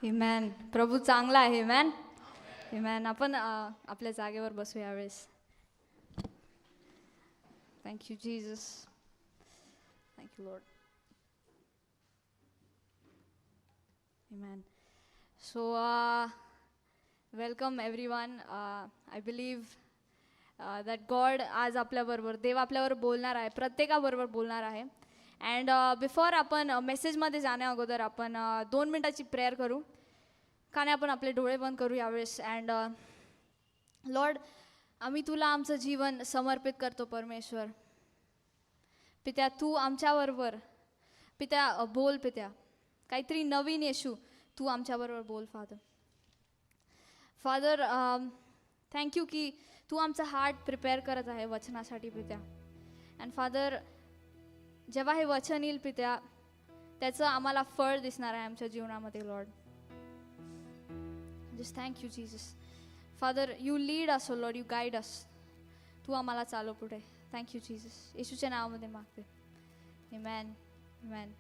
आमेन. प्रभू चांगला आहे. आमेन. आमेन. आपण आपल्या जागेवर बसू यावेळेस. Thank you Jesus. Thank you lord. Amen. So welcome everyone. I believe that God आज आपल्याबरोबर, देव आपल्याबरोबर बोलणार आहे, प्रत्येकाबरोबर बोलणार आहे. अँड बिफोर आपण मेसेजमध्ये जाण्या अगोदर आपण 2 मिनिटाची प्रेयर करू. का नाही आपण आपले डोळे बंद करू यावेळेस. अँड लॉर्ड, आम्ही तुला आमचं जीवन समर्पित करतो परमेश्वर. पित्या तू आमच्याबरोबर, पित्या बोल, पित्या काहीतरी नवीन येशू तू आमच्याबरोबर बोल. फादर थँक्यू की तू आमचा हार्ट प्रिपेअर करत आहे वचनासाठी पित्या. अँड फादर, जेव्हा हे वचन येईल पित्या, त्याचं आम्हाला फळ दिसणार आहे आमच्या जीवनामध्ये. Lord, just thank you Jesus. Father, you lead us, oh lord, you guide us. तू आम्हाला चालव पुढे. Thank you Jesus. येशूच्या नावामध्ये मागते. आमेन. आमेन.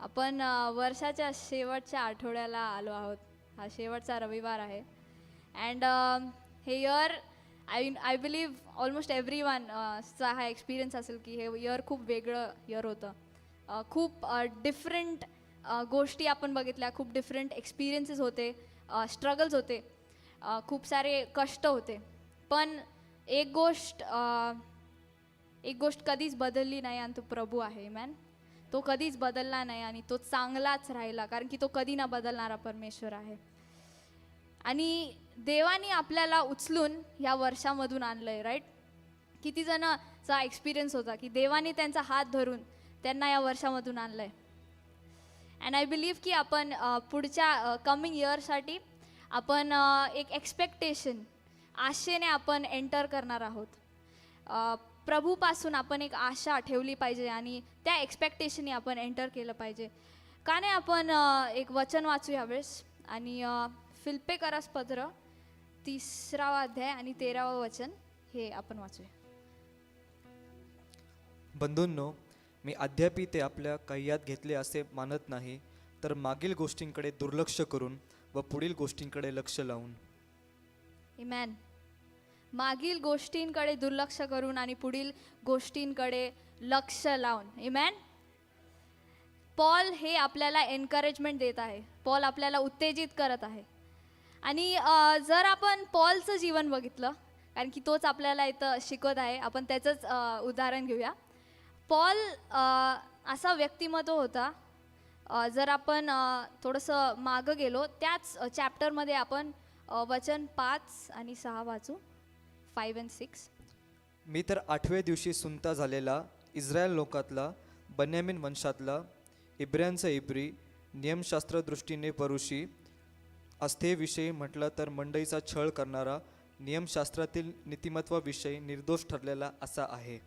आपण वर्षाच्या शेवटच्या आठवड्याला आलो आहोत. हा शेवटचा रविवार आहे. अँड हे year I believe almost every वनचा हा एक्सपिरियन्स असेल की हे इयर खूप वेगळं इयर होतं. खूप डिफरंट गोष्टी आपण बघितल्या, खूप डिफरंट एक्सपिरियन्सेस होते, स्ट्रगल्स होते, खूप सारे कष्ट होते. पण एक गोष्ट कधीच बदलली नाही आणि तो प्रभू आहे. मॅन, तो कधीच बदलला नाही आणि तो चांगलाच राहिला, कारण की तो कधी ना बदलणारा परमेश्वर आहे. आणि देवाने आपल्याला उचलून ह्या वर्षामधून आणलं आहे. राईट? किती जणांचा एक्सपिरियन्स होता की देवाने त्यांचा हात धरून त्यांना या वर्षामधून आणलं आहे. अँड आय बिलीव्ह की आपण पुढच्या कमिंग इयरसाठी आपण एक एक्सपेक्टेशन, आशेने आपण एंटर करणार आहोत. प्रभूपासून आपण एक आशा ठेवली पाहिजे आणि त्या एक्सपेक्टेशनने आपण एंटर केलं पाहिजे. का नाही आपण एक वचन वाचू यावेळेस. आणि फिलिप्पियरास पत्र 3वा अध्याय आणि 13वा वचन हे आपण वाचूया. बंधूंनो, मी अद्यापि ते आपल्या कह्यात घेतले असे मानत नाही, तर मागील गोष्टींकडे दुर्लक्ष करून व पुढील गोष्टींकडे लक्ष लावून. आमेन. मागील गोष्टींकडे दुर्लक्ष करून आणि पुढील गोष्टींकडे लक्ष लावून. आमेन. पॉल हे आपल्याला एनकरेजमेंट देत आहे. पॉल आपल्याला उत्तेजित करत आहे. आणि जर आपण पॉलचं जीवन बघितलं, कारण की तोच आपल्याला इथं शिकवत आहे, आपण त्याचंच उदाहरण घेऊया. पॉल असा व्यक्तिमत्व होता. जर आपण थोडंसं मागं गेलो त्याच चॅप्टरमध्ये आपण वचन 5 आणि 6 वाचू. 5 and 6. मी तर 8व्या दिवशी सुनता झालेला, इस्रायल लोकातला, बन्यामीन वंशातला, इब्र्यांचा इब्री, नियमशास्त्र दृष्टीने परुषी, आस्थेविषयी म्हटलं तर मंडईचा छळ करणारा, नियमशास्त्रातील नीतिमत्वाविषयी निर्दोष ठरलेला असा आहे.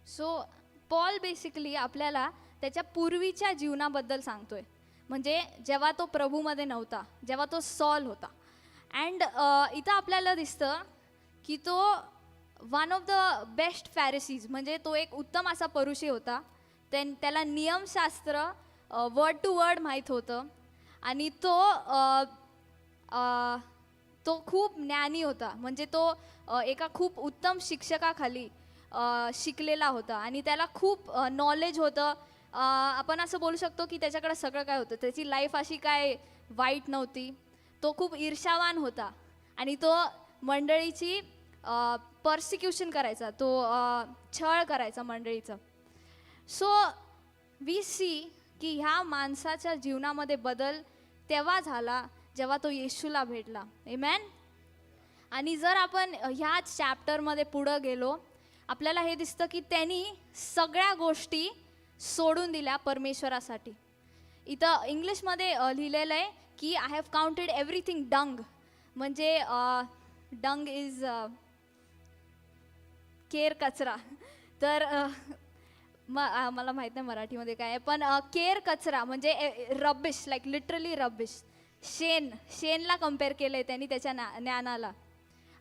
सो पॉल बेसिकली आपल्याला त्याच्या पूर्वीच्या जीवनाबद्दल सांगतोय. म्हणजे जेव्हा तो प्रभूमध्ये नव्हता, जेव्हा तो सॉल होता. अँड इथं आपल्याला दिसतं की तो वन ऑफ द बेस्ट फॅरिसीज, म्हणजे तो एक उत्तम असा परुषी होता. त्याला नियमशास्त्र वर्ड टू वर्ड माहीत होतं. आणि तो खूप ज्ञानी होता. म्हणजे तो एका खूप उत्तम शिक्षकाखाली शिकलेला होता आणि त्याला खूप नॉलेज होतं. आपण असं बोलू शकतो की त्याच्याकडे सगळं काय होतं. त्याची लाईफ अशी काय वाईट नव्हती. तो खूप ईर्ष्यावान होता आणि तो मंडळीची पर्सिक्युशन करायचा, तो छळ करायचा मंडळीचं. सो वी सी की ह्या माणसाच्या जीवनामध्ये बदल तेव्हा झाला जेव्हा तो येशूला भेटला. आमेन. आणि जर आपण ह्याच चॅप्टरमध्ये पुढं गेलो, आपल्याला हे दिसतं की त्यांनी सगळ्या गोष्टी सोडून दिल्या परमेश्वरासाठी. इथं इंग्लिशमध्ये लिहिलेलं आहे की आय हॅव काउंटेड एव्हरीथिंग डंग. म्हणजे डंग इज केर, कचरा. तर मला माहीत नाही मराठीमध्ये काय आहे, पण केर कचरा म्हणजे रबिश, लाईक लिटरली रबिश. शेणला कम्पेअर केलं आहे त्यांनी त्याच्या ज्ञानाला,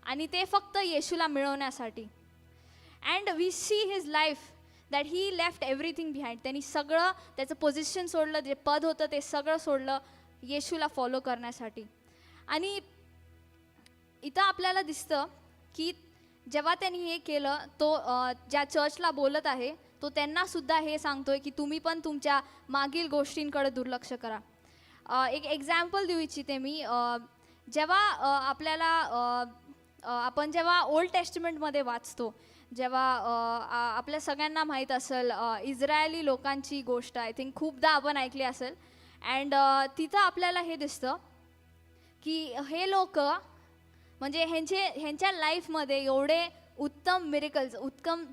आणि ते फक्त येशूला मिळवण्यासाठी. And we see his life that he left everything behind. त्यांनी सगळं त्याचं पोझिशन सोडलं, जे पद होतं ते सगळं सोडलं. येशूला फॉलो करण्यासाठी. आणि इथं आपल्याला दिसतं की जेव्हा त्यांनी हे केलं, तो ज्या चर्चला बोलत आहे तो त्यांना सुद्धा हे सांगतोय की तुम्ही पण तुमच्या मागील गोष्टींकडे दुर्लक्ष करा. एक एक्झाम्पल देऊ इच्छिते मी. जेव्हा आपण जेव्हा ओल्ड टेस्टमेंटमध्ये वाचतो, जेव्हा आपल्या सगळ्यांना माहीत असेल इस्रायली लोकांची गोष्ट, आय थिंक खूपदा आपण ऐकली असेल. अँड तिथं आपल्याला हे दिसतं की हे लोक म्हणजे ह्यांच्या लाईफमध्ये एवढे उत्तम मिरेकल्स, उत्तम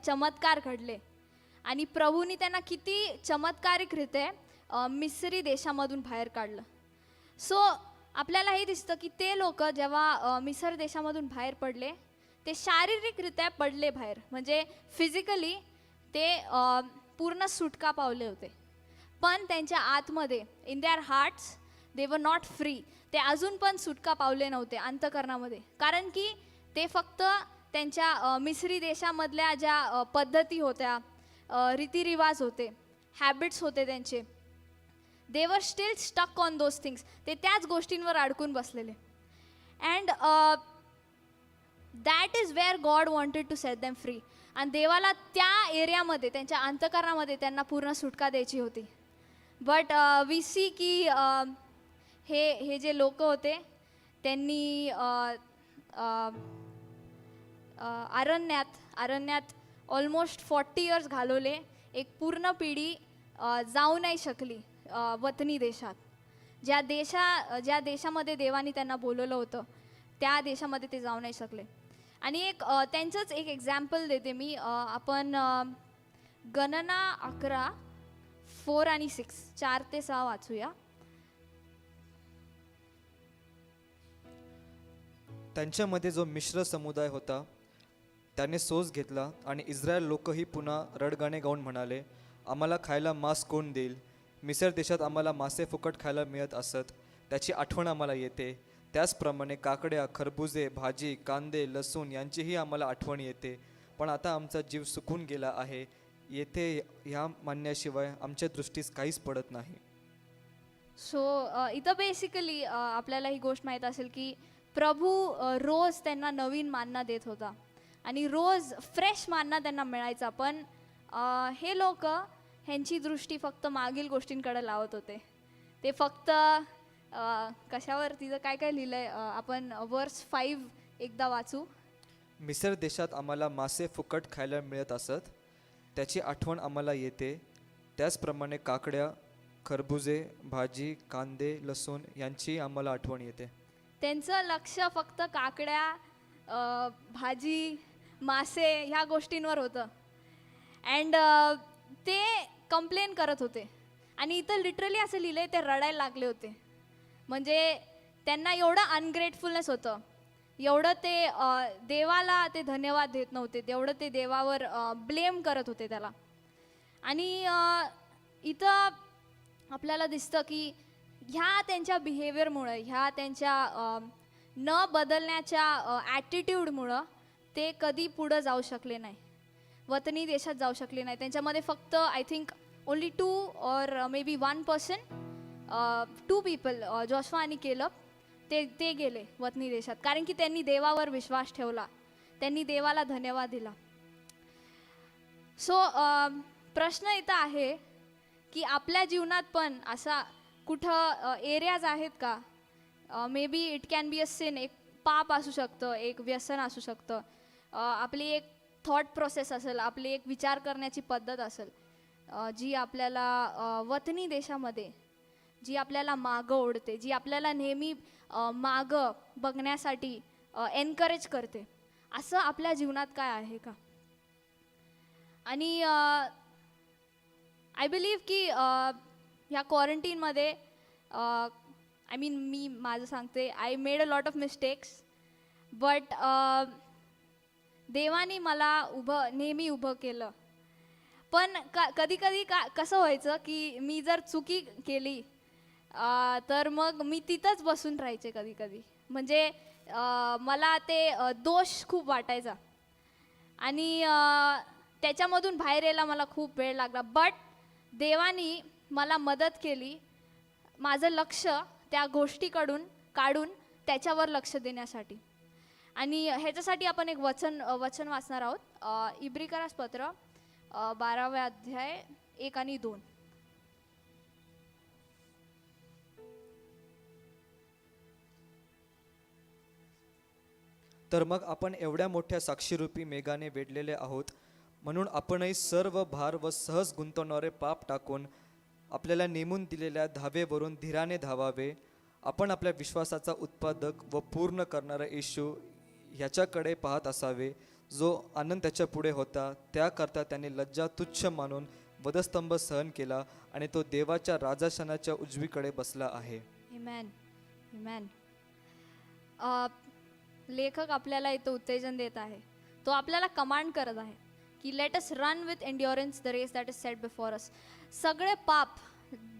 चमत्कार घडले आणि प्रभूंनी त्यांना किती चमत्कारिकरीत्या मिस्री देशामधून बाहेर काढलं. सो आपल्याला हे दिसतं की ते लोक जेव्हा मिसर देशामधून बाहेर पडले, ते शारीरिकरित्या पडले बाहेर, म्हणजे फिजिकली ते पूर्ण सुटका पावले होते, पण त्यांच्या आतमध्ये in their hearts they were not free. ते अजून पण सुटका पावले नव्हते अंतकरणामध्ये, कारण की ते फक्त त्यांच्या मिस्री देशामधल्या ज्या पद्धती होत्या, रीतिरिवाज होते, हॅबिट्स होते त्यांचे, they were still stuck on those things. ते त्याच गोष्टींवर अडकून बसलेले. And that is where God wanted to set them free. आणि देवाला त्या एरियामध्ये, त्यांच्या अंतकरणामध्ये त्यांना पूर्ण सुटका द्यायची होती. बट वी सी की हे जे लोक होते त्यांनी अरण्यात ऑलमोस्ट 40 इयर्स घालवले. एक पूर्ण पिढी जाऊ नाही शकली वतनी देशात. ज्या देशामध्ये देवानी त्यांना बोलवलं होतं त्या देशामध्ये ते जाऊ नाही शकले. आणि त्यांचंच एक एक्झाम्पल देते मी. आपण गणना 11:4 आणि 6, 4 ते 6 वाचूया. त्यांच्यामध्ये जो मिश्र समुदाय होता त्याने सोस घेतला आणि इस्रायल लोकही पुन्हा रडगाणे गाऊन म्हणाले, आम्हाला खायला मांस कोण देईल? मिसर देशात आम्हाला मासे फुकट खायला मिळत असत, त्याची आठवण आम्हाला येते. त्याचप्रमाणे काकड्या, खरबुजे, भाजी, कांदे, लसूण यांचीही आम्हाला आठवण येते. पण आता आमचा जीव सुकून गेला आहे. येथे ह्या मानण्याशिवाय आमच्या दृष्टीस काहीच पडत नाही. सो इथं बेसिकली आपल्याला ही गोष्ट माहीत असेल की प्रभू रोज त्यांना नवीन मान्ना देत होता आणि रोज फ्रेश मान्ना त्यांना मिळायचा. पण हे लोक ह्यांची दृष्टी फक्त मागील गोष्टींकडे लावत होते. ते फक्त कशावर, तिथं काय काय लिहिलं आहे, आपण वर्स 5 एकदा वाचू. मिसर देशात आम्हाला मासे फुकट खायला मिळत असत, त्याची आठवण आम्हाला येते. त्याचप्रमाणे काकड्या, खरबुजे, भाजी, कांदे, लसूण यांची आम्हाला आठवण येते. त्यांचं लक्ष फक्त काकड्या, भाजी, मासे ह्या गोष्टींवर होतं. अँड ते कंप्लेन करत होते. आणि इथं लिटरली असं लिहिलं आहे, ते रडायला लागले होते. म्हणजे त्यांना एवढं अनग्रेटफुलनेस होतं, एवढं ते देवाला ते धन्यवाद देत नव्हते, तेवढं ते देवावर ब्लेम करत होते त्याला. आणि इथं आपल्याला दिसतं की ह्या त्यांच्या बिहेवियरमुळं, ह्या त्यांच्या न बदलण्याच्या ॲटिट्यूडमुळं ते कधी पुढं जाऊ शकले नाही, वतनी देशात जाऊ शकले नाही. त्यांच्यामध्ये फक्त आय थिंक ओनली 2 और may be 1 person, 2 people, Joshua आणि केलब, ते गेले वतनी देशात, कारण की त्यांनी देवावर विश्वास ठेवला, त्यांनी देवाला धन्यवाद दिला. सो प्रश्न इथं आहे की आपल्या जीवनात पण असा कुठं एरियाज आहेत का? Maybe it can be a sin, एक पाप असू शकतं, एक व्यसन असू शकतं, आपली एक थॉट प्रोसेस असेल, आपली एक विचार करण्याची पद्धत असेल, जी आपल्याला वतनी देशामध्ये, जी आपल्याला मागं ओढते, जी आपल्याला नेहमी मागं बघण्यासाठी एनकरेज करते. असं आपल्या जीवनात काय आहे का? आणि आय बिलीव्ह की ह्या क्वारंटीनमध्ये आय मीन मी माझं सांगते, I made a lot of mistakes, but देवाने मला नेहमी उभं केलं. पण कधी कधी कसं व्हायचं की मी जर चुकी केली तर मग मी तिथंच बसून राहायचे कधी कधी. म्हणजे मला ते दोष खूप वाटायचा आणि त्याच्यामधून बाहेर यायला मला खूप वेळ लागला. बट देवानी मला मदत केली. माझं लक्ष त्या गोष्टीकडून काढून त्याच्यावर लक्ष देण्यासाठी. आणि ह्याच्यासाठी आपण एक वचन वाचणार आहोत. इब्रिकरास पत्र 12 अध्याय 1 आणि 2. तर मग आपण एवढ्या मोठ्या साक्षीरूपी मेघाने वेढलेले आहोत, म्हणून आपणही सर्व भार व सहज गुंतवणारे पाप टाकून आपल्याला नेमून दिलेल्या धावेवरून धीराने धावावे. आपण आपल्या विश्वासाचा उत्पादक व पूर्ण करणारा येशू ह्याच्याकडे पाहत असावे, जो आनंद त्याच्या पुढे होता. त्याकरता त्याने लज्जा तुच्छ मानून वधस्तंभ सहन केला आणि तो देवाच्या राजासनाच्या उजवीकडे बसला आहे. Amen. Amen. लेखक आपल्याला इथं उत्तेजन देत आहे. तो आपल्याला कमांड करत आहे की let us run with endurance the race that is set before us. सगळे पाप,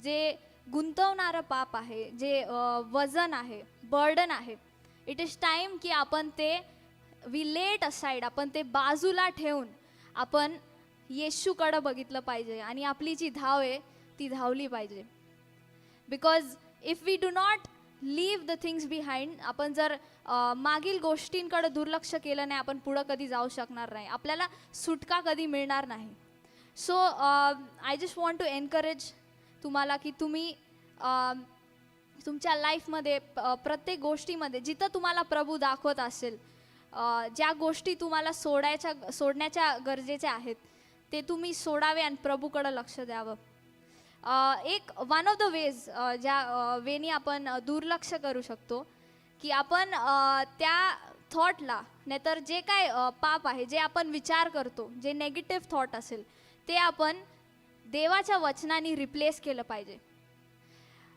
जे गुंतवणारं पाप आहे, जे वजन आहे, बर्डन आहे, इट इज टाईम की आपण ते वी लेट असाइड, आपण ते बाजूला ठेवून आपण येशूकडं बघितलं पाहिजे आणि आपली जी धाव आहे ती धावली पाहिजे. Because if we do not leave the things behind, आपण जर मागील गोष्टींकडे दुर्लक्ष केलं नाही, आपण पुढं कधी जाऊ शकणार नाही, आपल्याला सुटका कधी मिळणार नाही. So I just want to encourage तुम्हाला की तुम्ही तुमच्या लाईफमध्ये प्रत्येक गोष्टीमध्ये जिथं तुम्हाला प्रभू दाखवत असेल, ज्या गोष्टी तुम्हाला सोडण्याच्या गरजेच्या आहेत ते तुम्ही सोडावे आणि प्रभूकडं लक्ष द्यावं. एक वन ऑफ द वेज ज्या वेनी आपण दुर्लक्ष करू शकतो की आपण त्या थॉटला, नाहीतर जे काय पाप आहे, जे आपण विचार करतो, जे नेगेटिव्ह थॉट असेल ते आपण देवाच्या वचनाने रिप्लेस केलं पाहिजे.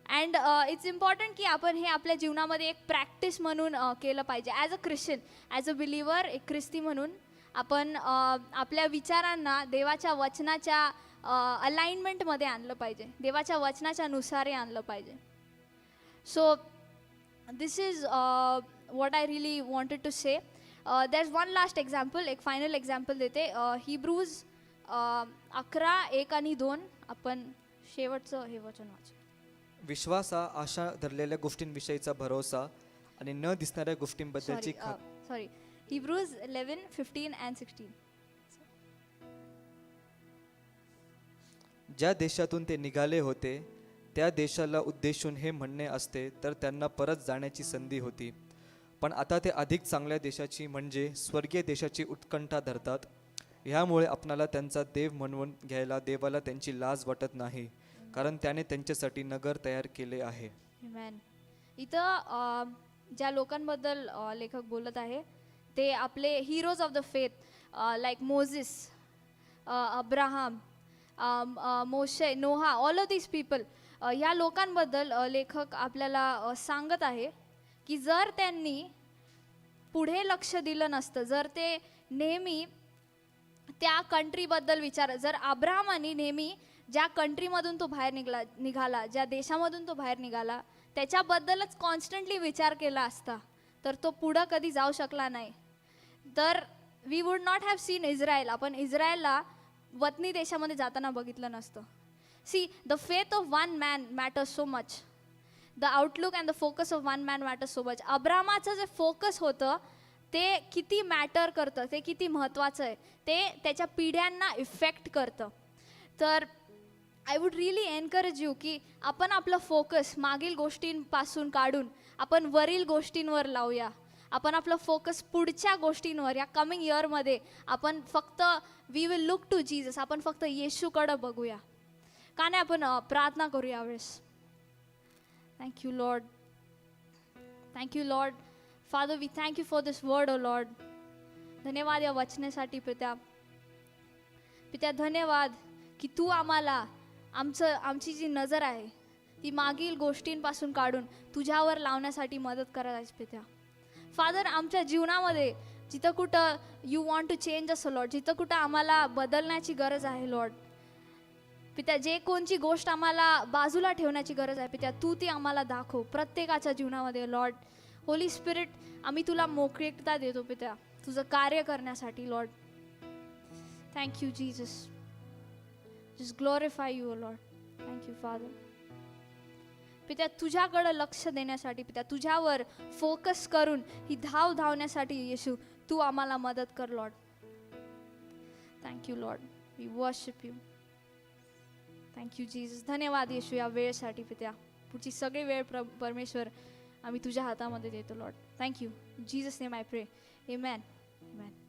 अँड इट्स इम्पॉर्टंट की आपण हे आपल्या जीवनामध्ये एक प्रॅक्टिस म्हणून केलं पाहिजे. As a Christian, as a believer, एक ख्रिस्ती म्हणून आपण आपल्या विचारांना देवाच्या वचनाच्या अलाइनमेंटमध्ये आणलं पाहिजे, देवाच्या वचनाच्या नुसार आणलं पाहिजे. So this is what I really wanted to say. There is one last example, एक फायनल एक्झाम्पल देते. हिब्रूज 11:1 आणि 2. आपण शेवटचं हे वचन वाचू. विश्वास हा आशा धरलेल्या गोष्टींविषयीचा भरोसा आणि न दिसणाऱ्या गोष्टींबद्दलची सॉरी हिब्रूज 11:15 and 16. ज्या देशातून ते निघाले होते त्या देशाला उद्देशून हे म्हणणे असते तर त्यांना परत जाण्याची संधी होती. पण आता ते अधिक चांगल्या देशाची म्हणजे स्वर्गीय देशाची उत्कंठा धरतात. ह्यामुळे आपणाला त्यांचा देव म्हणून घ्यायला देवाला त्यांची लाज वाटत नाही, कारण त्याने त्यांच्यासाठी नगर तयार केले आहे. Amen. इथं ज्या लोकांबद्दल लेखक बोलत आहे ते आपले heroes of the faith, like Moses, Abraham, Moshe, Noah, all of these people. ह्या लोकांबद्दल लेखक आपल्याला सांगत आहे की जर त्यांनी पुढे लक्ष दिलं नसतं, जर ते नेहमी त्या कंट्रीबद्दल जर अब्राहमाने नेहमी ज्या कंट्रीमधून तो बाहेर निघाला, ज्या देशामधून तो बाहेर निघाला, त्याच्याबद्दलच कॉन्स्टंटली विचार केला असता तर तो पुढं कधी जाऊ शकला नाही. तर we would not have seen Israel. आपण इस्रायलला वतनी देशामध्ये जाताना बघितलं नसतं. See, the faith of one man matters so much. The outlook and the focus of one man matters so much. अब्रामाचं जे फोकस होतं ते किती मॅटर करतं, ते किती महत्त्वाचं आहे, ते त्याच्या पिढ्यांना इफेक्ट करतं. तर I would really encourage you की आपण आपलं फोकस मागील गोष्टींपासून काढून आपण वरील गोष्टींवर लावूया. आपण आपलं फोकस पुढच्या गोष्टींवर, या कमिंग इयरमध्ये आपण फक्त we will look to Jesus, आपण फक्त येशूकडं बघूया. का नाही आपण प्रार्थना करू यावेळेस. Thank you Lord, thank you Lord. Father, we thank you for this word O Lord. धन्यवाद या वचनासाठी पित्या. पित्या धन्यवाद की तू आम्हाला आमची जी नजर आहे ती मागील गोष्टींपासून काढून तुझ्यावर लावण्यासाठी मदत करायची पित्या. फादर, आमच्या जीवनामध्ये जिथं कुठं you want to change us Lord, जिथं कुठं आम्हाला बदलण्याची गरज आहे लॉर्ड पित्या, जे कोणची गोष्ट आम्हाला बाजूला ठेवण्याची गरज आहे पित्या, तू ती आम्हाला दाखव प्रत्येकाच्या जीवनामध्ये लॉर्ड. होली स्पिरिट, आम्ही तुला मोकळीकता देतो पित्या तुझं कार्य करण्यासाठी Lord. Thank you Jesus. Just glorify you, O Lord. Thank you, Father. पित्या तुझ्याकडं लक्ष देण्यासाठी, पित्या तुझ्यावर फोकस करून ही धाव धावण्यासाठी येशू तू आम्हाला मदत कर Lord. Thank you Lord, we worship you. Thank you Jesus. धन्यवाद येशू या वेळेसाठी पित्या. पुढची सगळी वेळ परमेश्वर आम्ही तुझ्या हातामध्ये देतो Lord. Thank you. Jesus name I प्रे. आमेन. आमेन.